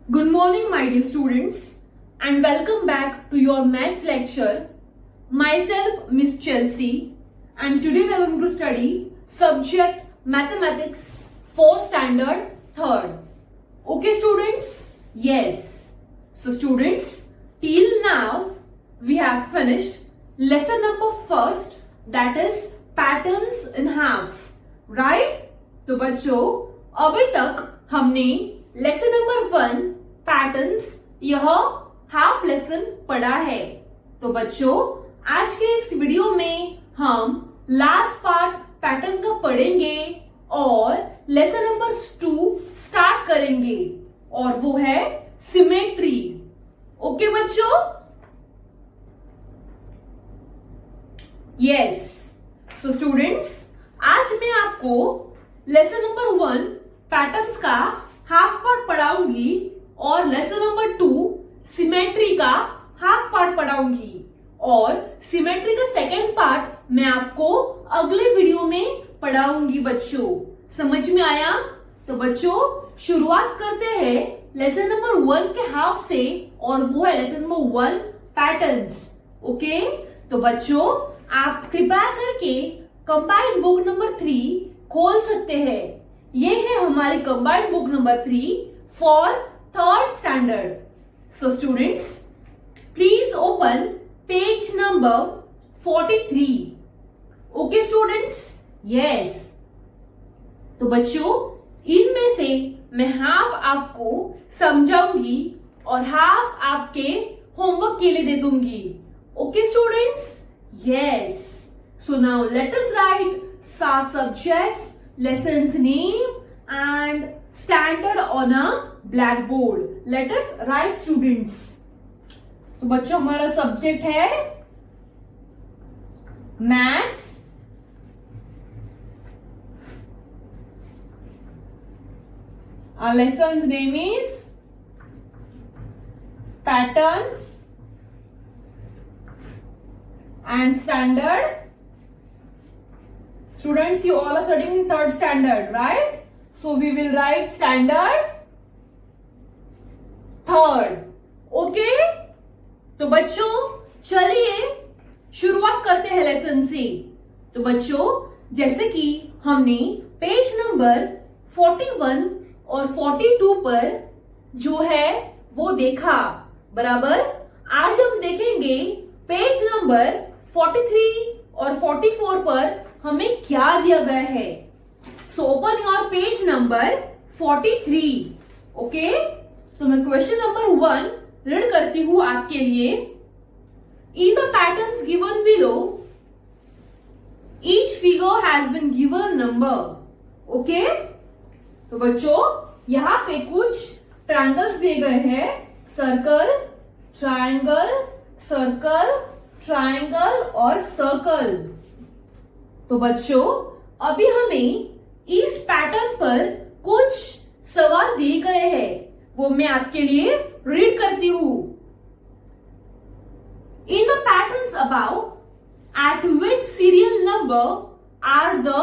Good morning, my dear students, and welcome back to your maths lecture. Myself, Miss Chelsea, and today we are going to study subject mathematics 4th standard 3rd. Okay, students? Yes. So, students, till now we have finished lesson number 1st, that is patterns in half, right? तो बच्चों, अभी तक हमने lesson number 1 patterns यह half lesson पढ़ा है. तो बच्चों, आज के इस वीडियो में हम लास्ट पार्ट पैटर्न का पढ़ेंगे और लेसन नंबर 2 स्टार्ट करेंगे और वो है सिमेट्री. ओके बच्चों? यस. सो स्टूडेंट्स, आज मैं आपको लेसन नंबर 1 पैटर्न्स का हाफ पार्ट पढ़ाऊंगी और लेसन नंबर 2 सिमेट्री का हाफ पार्ट पढ़ाऊंगी और सिमेट्री का सेकेंड पार्ट मैं आपको अगले वीडियो में पढ़ाऊंगी. बच्चों, समझ में आया? तो बच्चों, शुरुआत करते हैं लेसन नंबर 1 के हाफ से और वो है लेसन नंबर 1 पैटर्न्स. ओके? तो बच्चों, आप कृपया करके कंबाइंड बुक नंबर 3 खोल सकते हैं. ये है हमारी combined book number 3 for 3rd standard. So students, please open page number 43. Okay students? Yes. तो बच्चों, इनमें से मैं हाफ आपको समझाऊंगी और हाफ आपके होमवर्क के लिए दे दूंगी. Okay students? Yes. So now let us right subject, lesson's name and standard on a blackboard. Let us write students. तो बच्चों, हमारा सब्जेक्ट है maths. Our lesson's name is patterns and standard. Students, you all are studying 3rd standard, right? So we will write standard 3rd. Okay? तो बच्चों, चलिए शुरुआत करते हैं लेसन से. तो बच्चों, जैसे कि हमने पेज नंबर 41 और 42 पर जो है वो देखा, बराबर. आज हम देखेंगे पेज नंबर 43 और 44 पर हमें क्या दिया गया है. So open your page number 43. Okay? तो मैं क्वेश्चन नंबर 1 रीड करती हूं आपके लिए. In the patterns given below each figure has been given number. Okay? तो बच्चों, यहां पे कुछ ट्रायंगल्स दिए गए हैं. सर्कल, ट्रायंगल, सर्कल, ट्रायंगल और सर्कल. तो बच्चों, अभी हमें इस पैटर्न पर कुछ सवाल दिए गए हैं, वो मैं आपके लिए रीड करती हूं. In the patterns about, at which serial number are the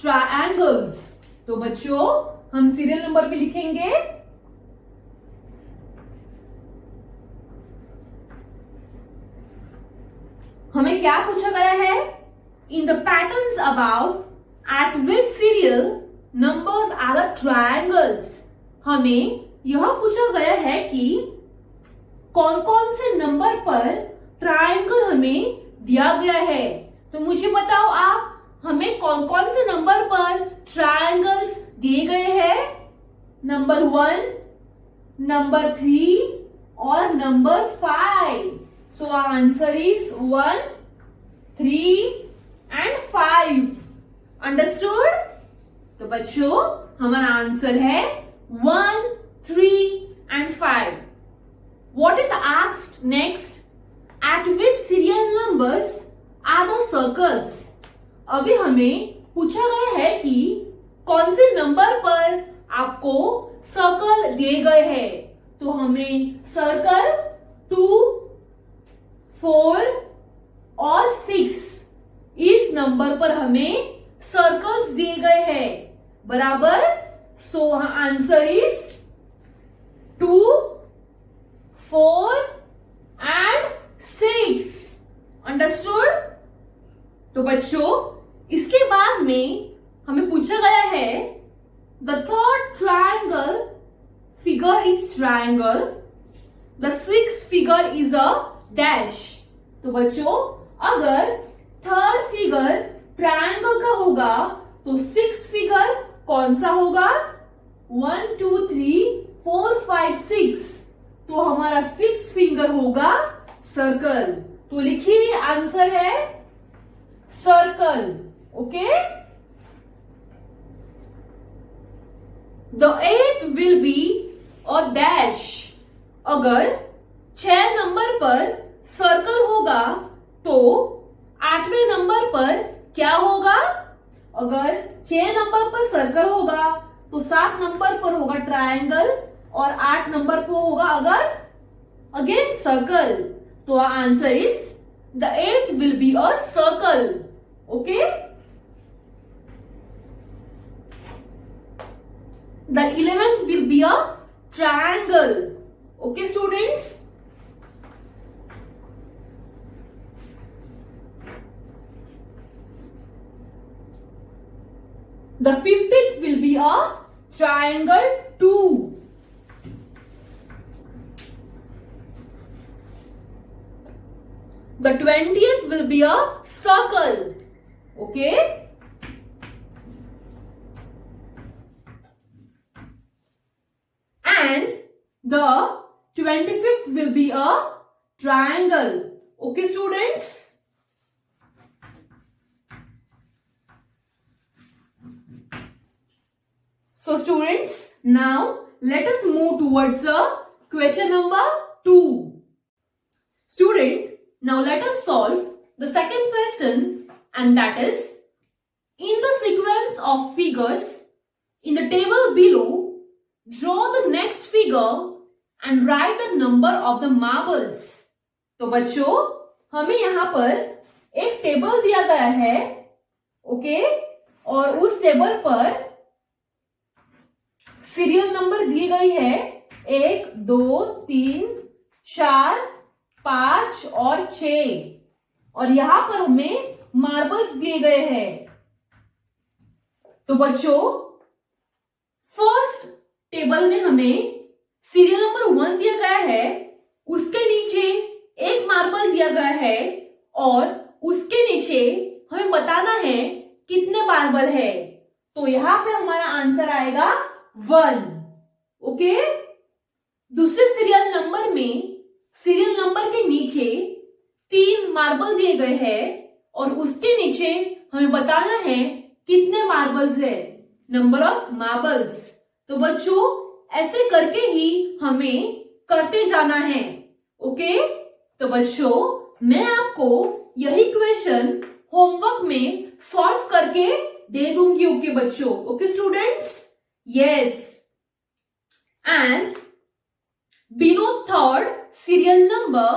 triangles. तो बच्चों, हम सीरियल नंबर भी लिखेंगे. हमें क्या पूछा गया है? In the patterns above, at which serial numbers are the triangles? हमें यह पूछा गया है कि कौन कौन से नंबर पर ट्रायंगल हमें दिया गया है. तो मुझे बताओ आप, हमें कौन कौन से नंबर पर ट्रायंगल्स दिए गए हैं? नंबर 1, नंबर 3 और number 5. So our answer is 1, 3 and 5. Understood? तो बच्चों, हमारा आंसर है 1, 3 and 5. What is asked next? At which serial numbers are the circles? अभी हमें पूछा गया है कि कौन से नंबर पर आपको सर्कल दिए गए हैं. तो हमें सर्कल 2, 4 और 6 इस नंबर पर हमें सर्कल्स दिए गए हैं, बराबर. सो आंसर इज 2, बच्चों इसके बाद में हमें पूछा गया है the third triangle figure is triangle, the sixth figure is a dash. तो बच्चों अगर थर्ड फिगर ट्रायंगल का होगा तो सिक्स्थ फिगर कौन सा होगा? 1 2 3 4 5 6, तो हमारा सिक्स्थ फिंगर होगा सर्कल। तो लिखिए आंसर है circle. Okay, the eight will be a dash. अगर 6 नंबर पर सर्कल होगा तो 8वें नंबर पर क्या होगा? अगर 6 नंबर पर सर्कल होगा तो 7 नंबर पर होगा ट्रायंगल और 8 नंबर पर होगा अगर अगेन सर्कल। तो answer is the 8th will be a circle. Okay, the 11th will be a triangle. Okay students, the 15th will be a triangle 2. The 20th will be a circle. Okay. And the 25th will be a triangle. Okay students. So students, now let us move towards the question number 2. Student, now let us solve the second question, and that is, in the sequence of figures in the table below, draw the next figure and write the number of the marbles. तो बच्चों हमें यहाँ पर एक table दिया गया है, okay, और उस टेबल पर सीरियल नंबर दी गई है 1 2 3 4 5 और 6, और यहां पर हमें मार्बल्स दिए गए हैं। तो बच्चों फर्स्ट टेबल में हमें सीरियल नंबर 1 दिया गया है, उसके नीचे एक मार्बल दिया गया है और उसके नीचे हमें बताना है कितने मार्बल है। तो यहां पे हमारा आंसर आएगा 1। ओके, दूसरे सीरियल नंबर में सीरियल नंबर के नीचे 3 मार्बल दिए गए हैं और उसके नीचे हमें बताना है कितने मार्बल्स है, नंबर ऑफ मार्बल्स। तो बच्चों ऐसे करके ही हमें करते जाना है। ओके, तो बच्चों मैं आपको यही क्वेश्चन होमवर्क में सॉल्व करके दे दूंगी। ओके बच्चों, okay students, yes, and below third serial number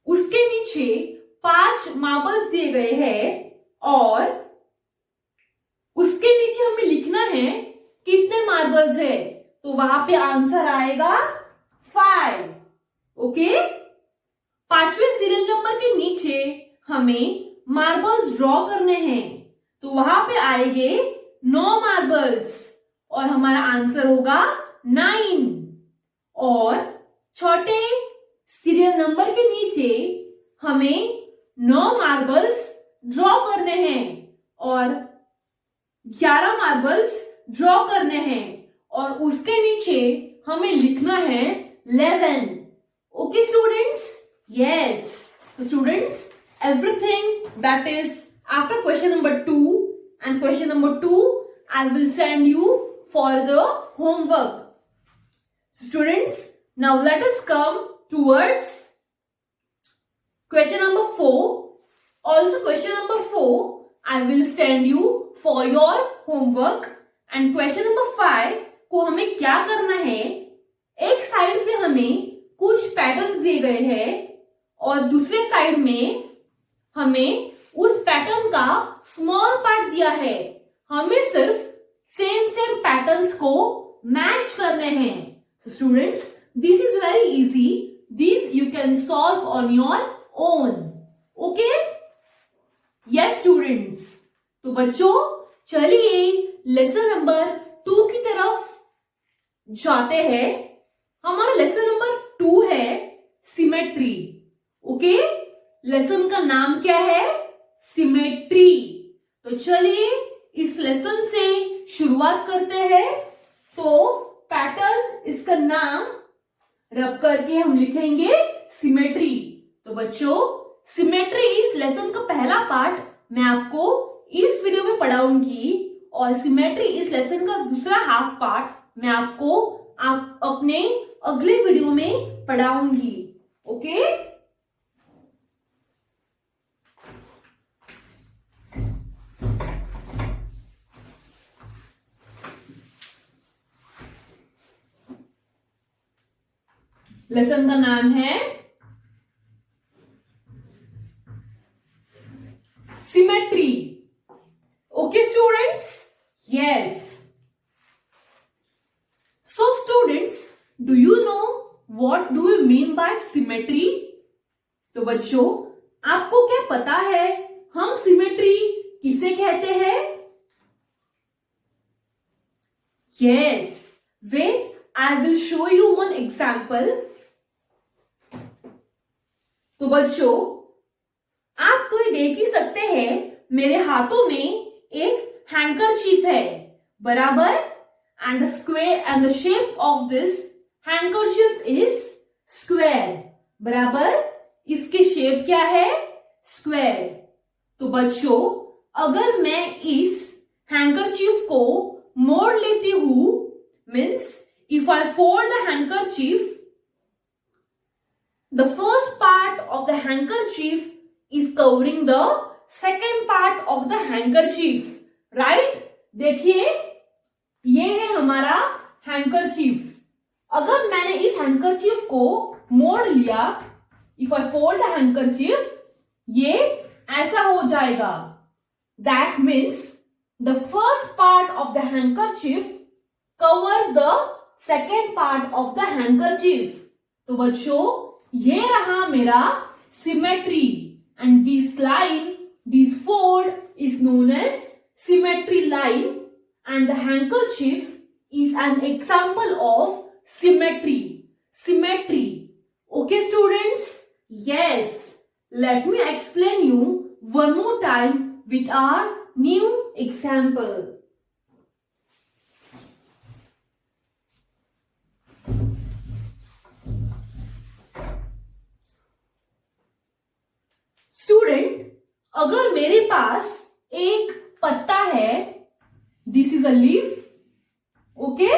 उसके नीचे 5 मार्बल्स दिए गए हैं और उसके नीचे हमें लिखना है कितने मार्बल्स है। तो वहां पे आंसर आएगा 5। ओके, 5वें सीरियल नंबर के नीचे हमें मार्बल्स ड्रॉ करने हैं, तो वहां पे आएंगे 9 मार्बल्स और हमारा आंसर होगा 9। और छोटे सीरियल नंबर के नीचे हमें 9 मार्बल्स ड्रॉ करने हैं और 11 मार्बल्स ड्रॉ करने हैं और उसके नीचे हमें लिखना है 11। Okay students, yes. So students, everything that is after question number 2 and question number 2 I will send you for the homework. So students, now let us come towards question number 4. Also question number 4 I will send you for your homework. And question number 5 को हमें क्या करना है, एक side पे हमें कुछ patterns दिए गए हैं और दूसरे साइड में हमें उस पैटर्न का स्मॉल पार्ट दिया है। हमें सिर्फ सेम पैटर्न्स को मैच करने हैं। So students, this is very easy. These you can solve on your own. Okay? Yes students, तो बच्चों चलिए लेसन नंबर 2 की तरफ जाते हैं। हमारा लेसन नंबर 2 है सिमेट्री। ओके, लेसन का नाम क्या है? सिमेट्री। तो चलिए इस लेसन से शुरुआत करते हैं। तो पैटर्न, इसका नाम रब करके हम लिखेंगे सिमेट्री। तो बच्चों सिमेट्री इस लेसन का पहला पार्ट मैं आपको इस वीडियो में पढ़ाऊंगी और सिमेट्री इस लेसन का दूसरा हाफ पार्ट मैं आपको अपने अगले वीडियो में पढ़ाऊंगी। ओके, लेसन का नाम है symmetry. Okay students, yes. So students, do you know what do you mean by symmetry? तो बच्चों आपको क्या पता है हम सिमेट्री किसे कहते हैं? Yes, wait, I will show you one example. तो बच्चों आप तो ये देख ही सकते हैं, मेरे हाथों में एक हैंकरचीफ है, बराबर, and the square and the shape of this handkerchief is square, बराबर। इसकी शेप क्या है? स्क्वायर। तो बच्चों अगर मैं इस हैंकरचीफ को मोड़ लेती हूं, means if I fold the handkerchief, the first part of the handkerchief is covering the second part of the handkerchief, right? देखिए ये है हमारा हैंकरचीफ। अगर मैंने इस हैंकरचीफ को मोड़ लिया, if I fold the handkerchief, ये ऐसा हो जाएगा। That means the first part of the handkerchief covers the second part of the handkerchief. तो बच्चों ये रहा मेरा symmetry, and this line, this fold is known as symmetry line, and the handkerchief is an example of symmetry. Symmetry. Okay students, yes, let me explain you one more time with our new example. Student अगर मेरे पास एक पत्ता है, this is a leaf, okay,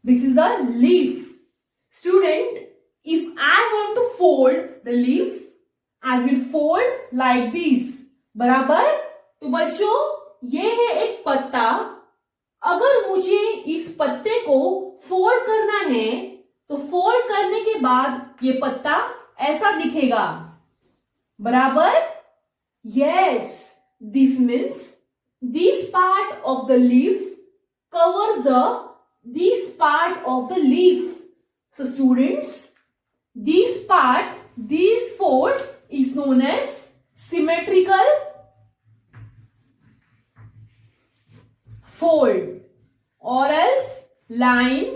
this is a leaf. Student if I want to fold the leaf, I will fold like this, बराबर। तो बच्चों ये है एक पत्ता। अगर मुझे इस पत्ते को फोल्ड करना है तो फोल्ड करने के बाद ये पत्ता ऐसा दिखेगा, बराबर। Yes, this means this part of the leaf covers the this part of the leaf. So students this part, this fold is known as symmetrical fold or else line,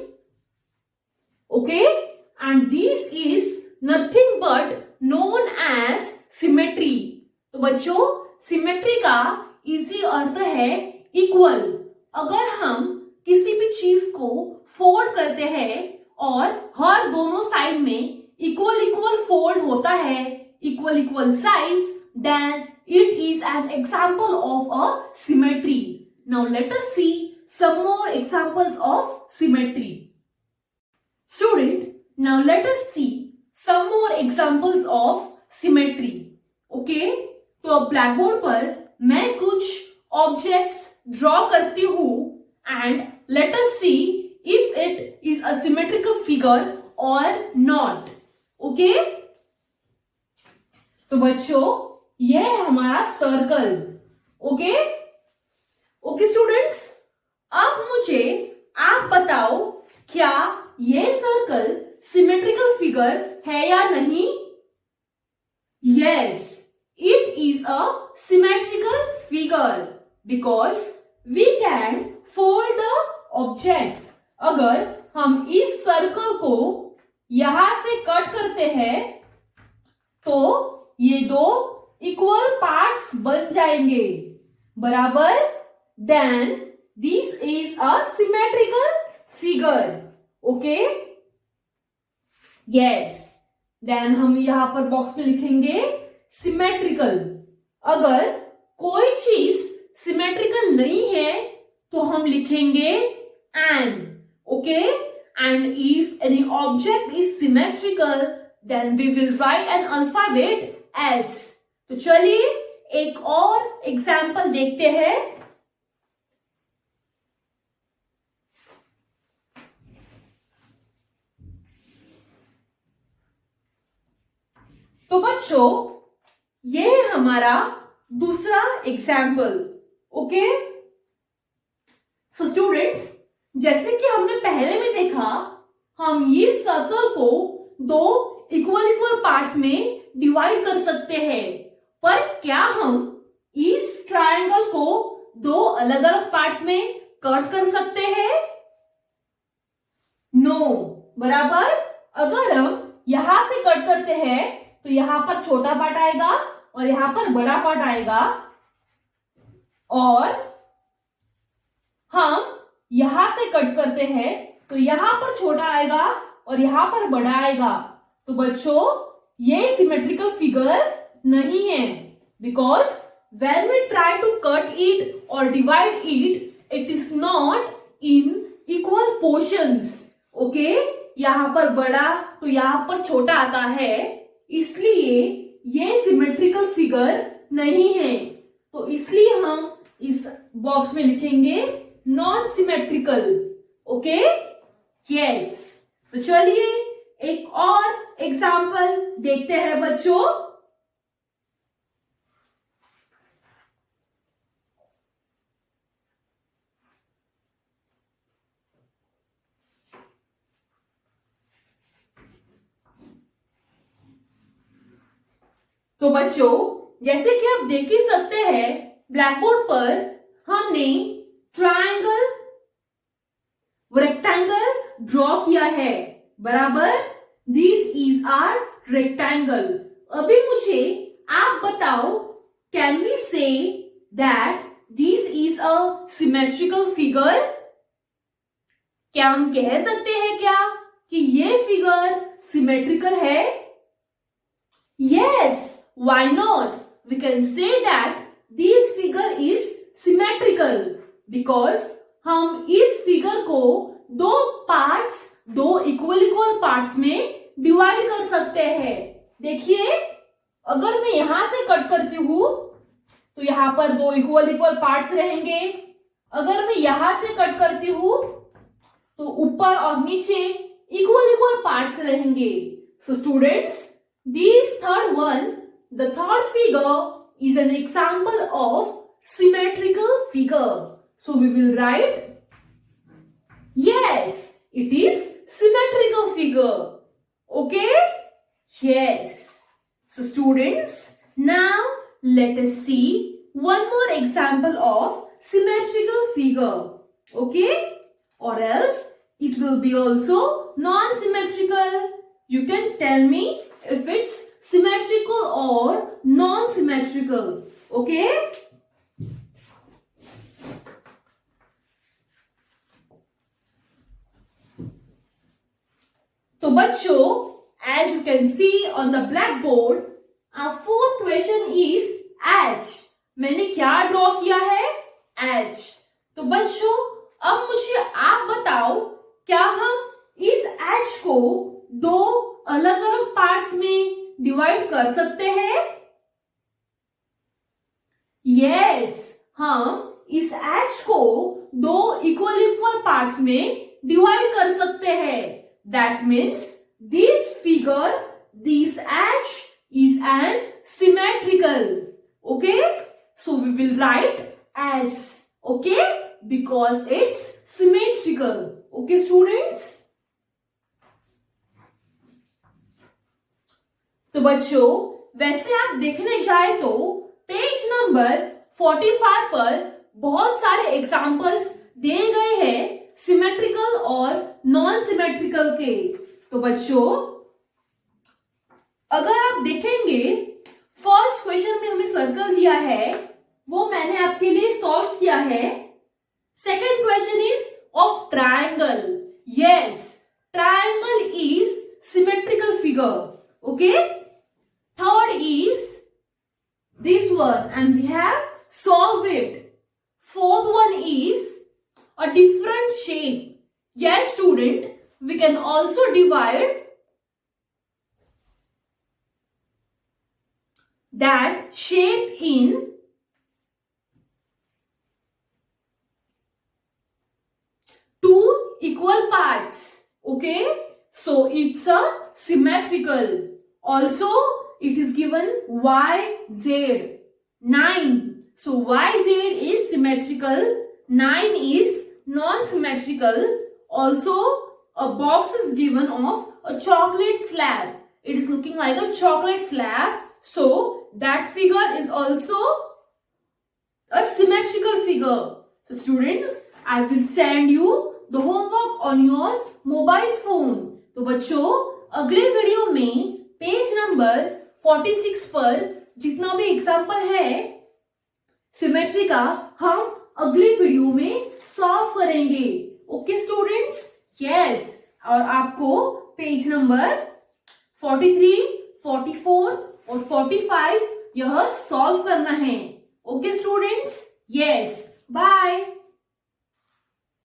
okay, and this is nothing but known as symmetry। तो बच्चों symmetry का easy अर्थ है equal. अगर हम किसी भी चीज को फोल्ड करते हैं और हर दोनों साइड में इक्वल इक्वल फोल्ड होता है, equal equal size, then it is an example of a symmetry। Now let us see some more examples of symmetry। Student, now let us see some more examples of symmetry। Okay? तो अब black board पर मैं कुछ objects draw करती हूं and let us see if it is a symmetrical figure और not. Okay, तो बच्चों यह है हमारा सर्कल। ओके ओके स्टूडेंट्स, अब मुझे आप बताओ क्या ये सर्कल सिमेट्रिकल फिगर है या नहीं? Yes, it is a symmetrical figure because we can fold the objects. अगर हम इस सर्कल को यहां से कट करते हैं तो ये दो इक्वल पार्ट्स बन जाएंगे, बराबर. Then this is a symmetrical figure. Okay, yes. Then हम यहां पर बॉक्स में लिखेंगे सिमेट्रिकल. अगर कोई चीज सिमेट्रिकल नहीं है तो हम लिखेंगे and. Okay, and if any object is symmetrical then we will write an alphabet S. तो चलिए एक और एग्जाम्पल देखते हैं. तो बच्चों ये है हमारा दूसरा एग्जाम्पल. ओके, सो स्टूडेंट्स, जैसे कि हमने पहले में देखा, हम ये सर्कल को दो इक्वल पार्ट्स में डिवाइड कर सकते हैं. पर क्या हम इस ट्रायंगल को दो अलग अलग पार्ट्स में कट कर सकते हैं? नो, बराबर. अगर हम यहां से कट करते हैं तो यहां पर छोटा पार्ट आएगा और यहां पर बड़ा पार्ट आएगा, और हम यहां से कट करते हैं तो यहां पर छोटा आएगा और यहां पर बड़ा आएगा. तो बच्चों ये सिमेट्रिकल फिगर नहीं है, because when we try to cut it और divide it is not in equal portions. Okay, यहां पर बड़ा तो यहां पर छोटा आता है, इसलिए ये सिमेट्रिकल फिगर नहीं है. तो इसलिए हम इस बॉक्स में लिखेंगे नॉन सिमेट्रिकल. Okay, yes. तो चलिए एक और एग्जाम्पल देखते हैं बच्चों. तो बच्चों जैसे कि आप देख ही सकते हैं, ब्लैक बोर्ड पर हमने ट्रायंगल, रेक्टेंगल ड्रॉ किया है, बराबर. This is are rectangle. अभी मुझे आप बताओ, can we say that this is a symmetrical figure? क्या हम कह सकते हैं क्या कि ये फिगर सिमेट्रिकल है? Yes, why not? We can say that this figure is symmetrical because हम इस फिगर को दो पार्ट्स, दो इक्वल पार्ट्स में डिवाइड कर सकते हैं. देखिए, अगर मैं यहां से कट करती हूं तो यहां पर दो इक्वल पार्ट्स रहेंगे. अगर मैं यहां से कट करती हूं तो ऊपर और नीचे इक्वल पार्ट्स रहेंगे. सो students, this third one, the third figure is an example of symmetrical figure. So we will write, yes, it is symmetrical figure. Okay? Yes. So students, now let us see one more example of symmetrical figure. Okay? Or else it will be also non-symmetrical. You can tell me if it's symmetrical or non-symmetrical. Okay? तो बच्चों, as you can see on the blackboard, our fourth question is H. मैंने क्या draw किया है? H. तो बच्चों, अब मुझे आप बताओ, क्या हम इस H को दो अलग अलग पार्ट्स में डिवाइड कर सकते हैं? यस, हम इस H को दो इक्वल पार्ट्स में डिवाइड कर सकते हैं. That means this figure, this H is an symmetrical. Okay, so we will write as. Okay, because it's symmetrical. Okay students. तो बच्चों, वैसे आप देखने जाए तो पेज नंबर 45 पर बहुत सारे एग्जाम्पल्स दिए गए हैं सिमेट्रिकल और नॉन सिमेट्रिकल के। तो बच्चों अगर आप देखेंगे फर्स्ट क्वेश्चन में हमें सर्कल दिया है वो मैंने आपके लिए सॉल्व किया है। Second question is of triangle. Yes, triangle is symmetrical figure. Okay, third is this one and we have solved it. Fourth one is a different shape. Yes student, we can also divide that shape in two equal parts. Okay, so it's a symmetrical. Also it is given YZ 9. So YZ is symmetrical, 9 is non-symmetrical. Also a box is given of a chocolate slab. It is looking like a chocolate slab. So that figure is also a symmetrical figure. So students, I will send you the homework on your mobile phone. तो बच्चों अगले video में page number 46 पर जितना भी example है symmetry का हम अगली वीडियो में सॉल्व करेंगे। ओके स्टूडेंट्स, यस, और आपको पेज नंबर 43, 44 और 45 यह सॉल्व करना है। Okay students, yes, bye.